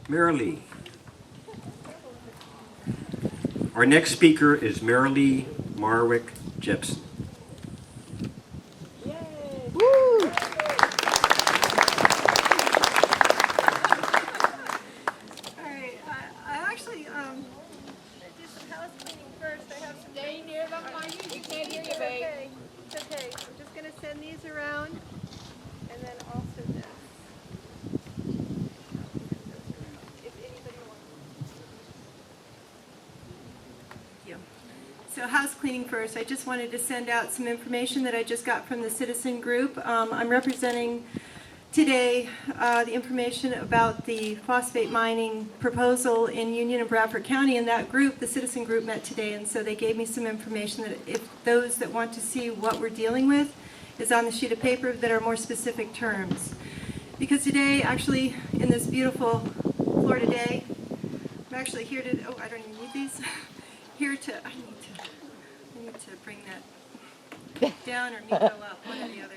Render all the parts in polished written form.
Marilee. Our next speaker is Marilee Marwick Jepson. Stay near the mic. You can't hear you, babe. Okay, it's okay. I'm just going to send these around, and then also this. If anybody wants. Thank you. So house cleaning first. I just wanted to send out some information that I just got from the citizen group. I'm representing today the information about the phosphate mining proposal in Union and Bradford County, and that group, the citizen group, met today, and so they gave me some information that if those that want to see what we're dealing with is on the sheet of paper that are more specific terms. Because today, actually, in this beautiful Florida day, I'm actually here to, oh, I don't even need these, here to, I need to bring that down or Miko up, one or the other.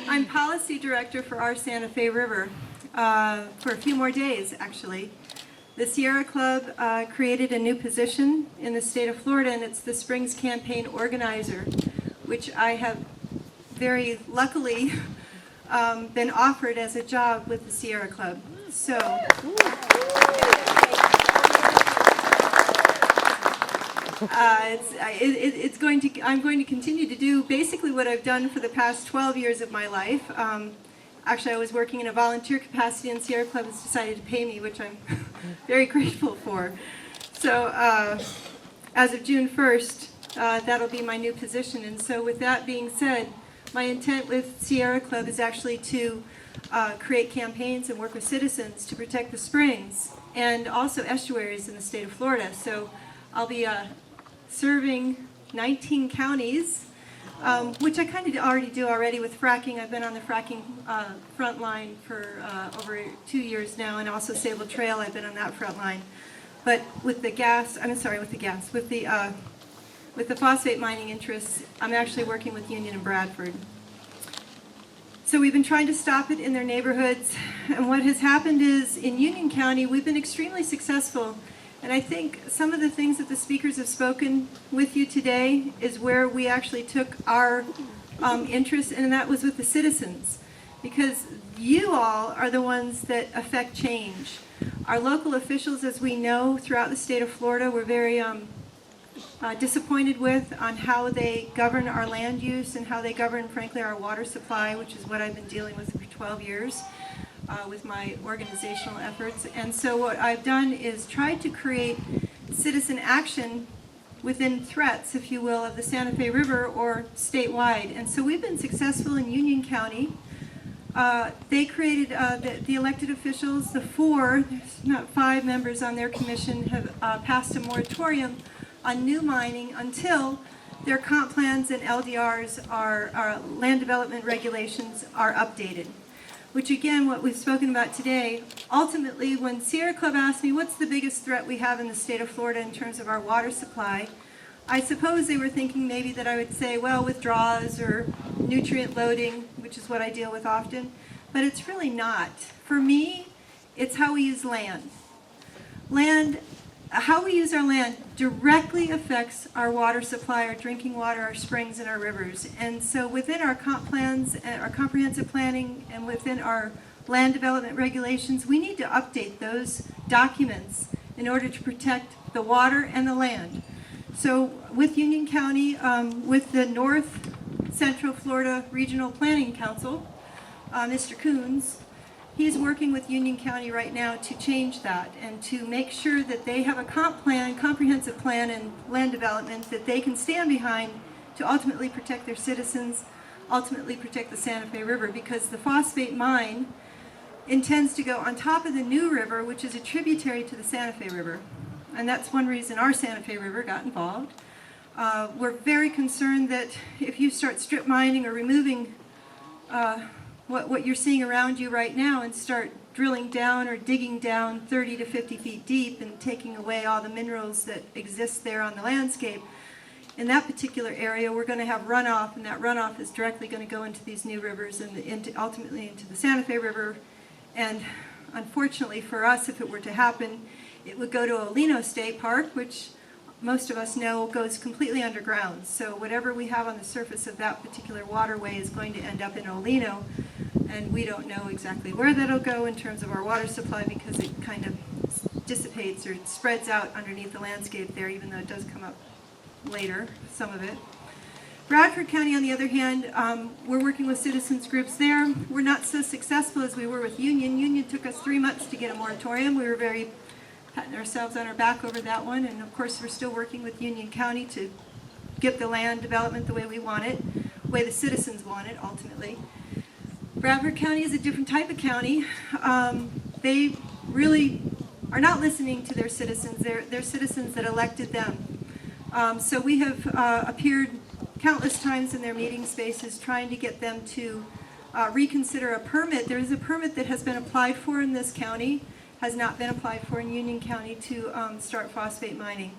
I'm policy director for our Santa Fe River for a few more days, actually. The Sierra Club created a new position in the state of Florida, and it's the Springs Campaign Organizer, which I have very luckily been offered as a job with the Sierra Club. So. I'm going to continue to do basically what I've done for the past 12 years of my life. Actually, I was working in a volunteer capacity, and Sierra Club has decided to pay me, which I'm very grateful for. So as of June 1st, that'll be my new position. And so with that being said, my intent with Sierra Club is actually to create campaigns and work with citizens to protect the springs and also estuaries in the state of Florida. So I'll be serving 19 counties, which I kind of already do with fracking. I've been on the fracking front line for over 2 years now, and also Sable Trail, I've been on that front line. But with the with the phosphate mining interests, I'm actually working with Union and Bradford. So we've been trying to stop it in their neighborhoods, and what has happened is in Union County, we've been extremely successful. And I think some of the things that the speakers have spoken with you today is where we actually took our interest, and that was with the citizens. Because you all are the ones that affect change. Our local officials, as we know, throughout the state of Florida, we're very disappointed with on how they govern our land use and how they govern, frankly, our water supply, which is what I've been dealing with for 12 years. With my organizational efforts. And so what I've done is tried to create citizen action within threats, if you will, of the Santa Fe River or statewide. And so we've been successful in Union County. They created, the elected officials, the 5 members on their commission have passed a moratorium on new mining until their comp plans and LDRs, our land development regulations, are updated. Which again, what we've spoken about today, ultimately when Sierra Club asked me what's the biggest threat we have in the state of Florida in terms of our water supply, I suppose they were thinking maybe that I would say, well, withdrawals or nutrient loading, which is what I deal with often, but it's really not. For me, it's how we use land. How we use our land directly affects our water supply, our drinking water, our springs, and our rivers. And so within our comp plans, our comprehensive planning, and within our land development regulations, we need to update those documents in order to protect the water and the land. So with Union County, with the North Central Florida Regional Planning Council, Mr. Coons, he's working with Union County right now to change that and to make sure that they have a comprehensive plan and land development that they can stand behind to ultimately protect their citizens, ultimately protect the Santa Fe River, because the phosphate mine intends to go on top of the New River, which is a tributary to the Santa Fe River. And that's one reason our Santa Fe River got involved. We're very concerned that if you start strip mining or removing what you're seeing around you right now and start drilling down or digging down 30 to 50 feet deep and taking away all the minerals that exist there on the landscape, in that particular area, we're going to have runoff, and that runoff is directly going to go into these new rivers and ultimately into the Santa Fe River. And unfortunately for us, if it were to happen, it would go to Olino State Park, which most of us know goes completely underground. So whatever we have on the surface of that particular waterway is going to end up in Olino, and we don't know exactly where that'll go in terms of our water supply because it kind of dissipates or spreads out underneath the landscape there, even though it does come up later, some of it. Bradford County, on the other hand, we're working with citizens groups there. We're not so successful as we were with Union. Union took us 3 months to get a moratorium. We were very patting ourselves on our back over that one, and of course we're still working with Union County to get the land development the way we want it, the way the citizens want it ultimately. Bradford County is a different type of county. They really are not listening to their citizens. They're citizens that elected them. So we have appeared countless times in their meeting spaces trying to get them to reconsider a permit. There is a permit that has been applied for in this county, has not been applied for in Union County to start phosphate mining.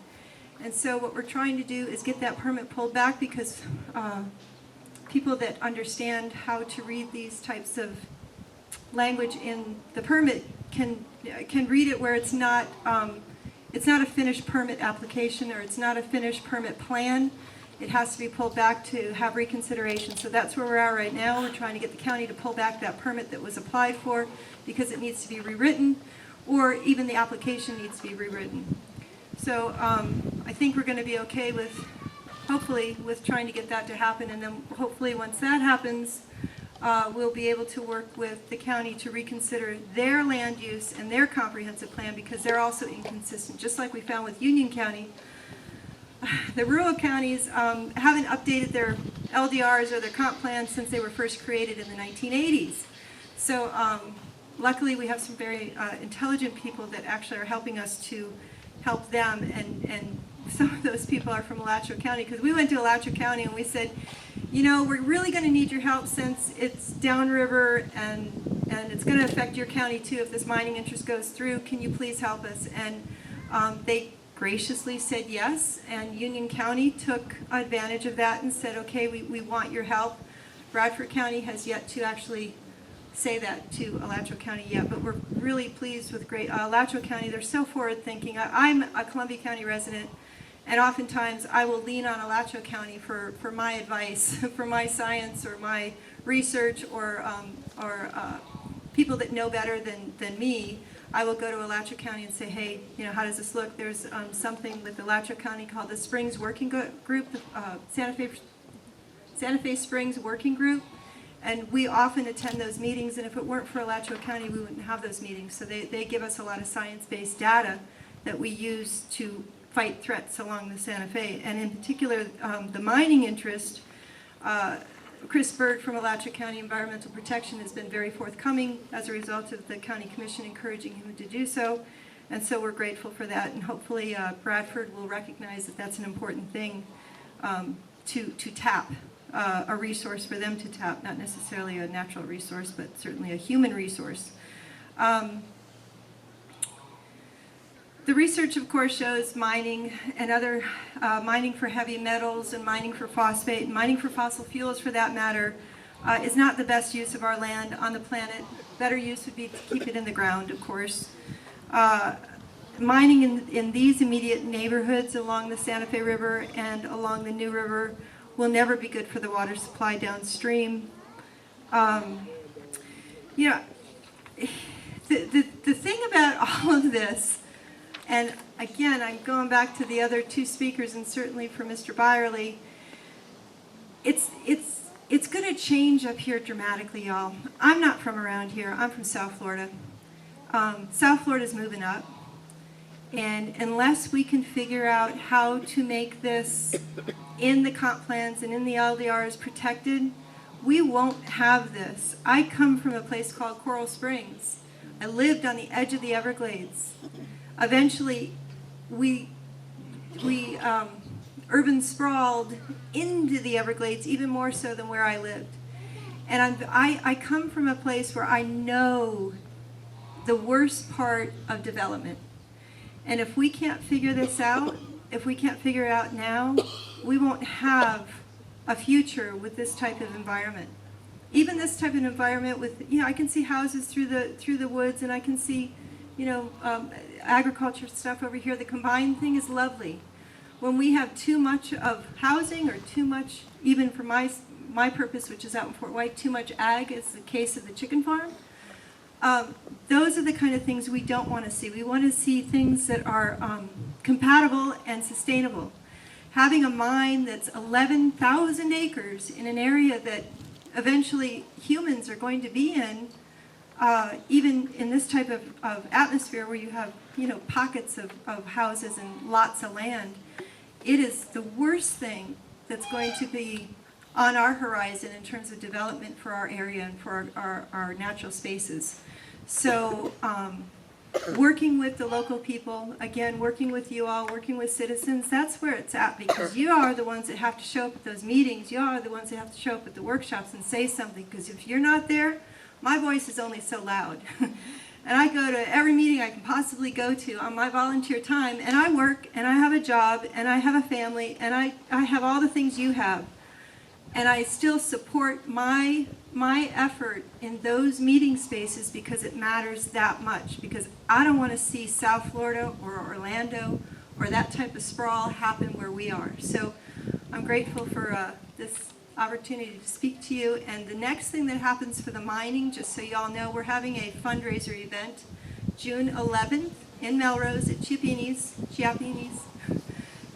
And so what we're trying to do is get that permit pulled back because people that understand how to read these types of language in the permit can read it where it's not a finished permit application or it's not a finished permit plan. It has to be pulled back to have reconsideration. So that's where we're at right now. We're trying to get the county to pull back that permit that was applied for because it needs to be rewritten, or even the application needs to be rewritten. So I think we're going to be okay with, hopefully, with trying to get that to happen. And then hopefully once that happens, we'll be able to work with the county to reconsider their land use and their comprehensive plan because they're also inconsistent, just like we found with Union County. The rural counties haven't updated their LDRs or their comp plans since they were first created in the 1980s. So luckily we have some very intelligent people that actually are helping us to help them, and some of those people are from Alachua County because we went to Alachua County and we said, you know, we're really going to need your help since it's downriver and it's going to affect your county too if this mining interest goes through. Can you please help us? And they graciously said yes, and Union County took advantage of that and said, okay, we want your help. Bradford County has yet to actually say that to Alachua County yet, but we're really pleased with Alachua County. They're so forward thinking. I'm a Columbia County resident, and oftentimes I will lean on Alachua County for my advice, for my science or my research or people that know better than me. I will go to Alachua County and say, hey, you know, how does this look? There's something with Alachua County called the Springs Working Group, Santa Fe Springs Working Group, and we often attend those meetings, and if it weren't for Alachua County, we wouldn't have those meetings. So they give us a lot of science-based data that we use to fight threats along the Santa Fe, and in particular, the mining interest. Chris Bird from Alachua County Environmental Protection has been very forthcoming as a result of the County Commission encouraging him to do so, and so we're grateful for that, and hopefully Bradford will recognize that that's an important thing to tap, a resource for them to tap, not necessarily a natural resource, but certainly a human resource. The research, of course, shows mining and other mining for heavy metals and mining for phosphate and mining for fossil fuels, for that matter, is not the best use of our land on the planet. Better use would be to keep it in the ground, of course. Mining in these immediate neighborhoods along the Santa Fe River and along the New River will never be good for the water supply downstream. You know, the thing about all of this, and again, I'm going back to the other two speakers, and certainly for Mr. Byerly, it's going to change up here dramatically, y'all. I'm not from around here. I'm from South Florida. South Florida's moving up, and unless we can figure out how to make this in the comp plans and in the LDRs protected, we won't have this. I come from a place called Coral Springs. I lived on the edge of the Everglades. Eventually, we urban sprawled into the Everglades, even more so than where I lived. And I come from a place where I know the worst part of development. And if we can't figure this out, if we can't figure it out now, we won't have a future with this type of environment. Even this type of environment with, I can see houses through the woods, and I can see, agriculture stuff over here. The combined thing is lovely. When we have too much of housing, or too much, even for my purpose, which is out in Fort White, too much ag, as the case of the chicken farm, those are the kind of things we don't want to see. We want to see things that are compatible and sustainable. Having a mine that's 11,000 acres in an area that eventually humans are going to be in, even in this type of atmosphere where you have, pockets of houses and lots of land, it is the worst thing that's going to be on our horizon in terms of development for our area and for our natural spaces. So working with the local people, again, working with you all, working with citizens, that's where it's at, because you are the ones that have to show up at those meetings. You are the ones that have to show up at the workshops and say something, because if you're not there, my voice is only so loud. And I go to every meeting I can possibly go to on my volunteer time, and I work, and I have a job, and I have a family, and I have all the things you have. And I still support my effort in those meeting spaces because it matters that much. Because I don't want to see South Florida or Orlando or that type of sprawl happen where we are. So I'm grateful for this opportunity to speak to you. And the next thing that happens for the mining, just so you all know, we're having a fundraiser event June 11th in Melrose at Chiappini's.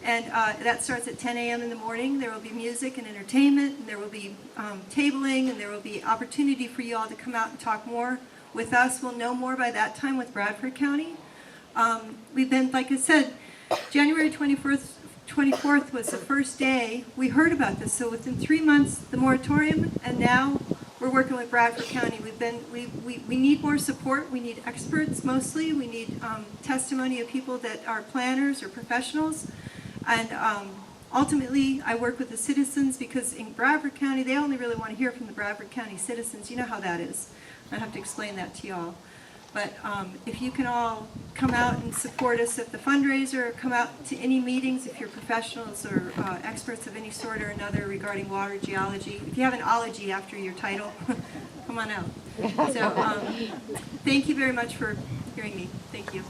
And that starts at 10 a.m. in the morning. There will be music and entertainment, and there will be tabling, and there will be opportunity for you all to come out and talk more with us. We'll know more by that time with Bradford County. We've been, like I said, January 24th was the first day we heard about this. So within 3 months, the moratorium, and now we're working with Bradford County. We need more support. We need experts mostly. We need testimony of people that are planners or professionals. And ultimately, I work with the citizens because in Bradford County, they only really want to hear from the Bradford County citizens. You know how that is. I have to explain that to y'all. But if you can all come out and support us at the fundraiser, come out to any meetings if you're professionals or experts of any sort or another regarding water geology. If you have an ology after your title, come on out. So thank you very much for hearing me. Thank you.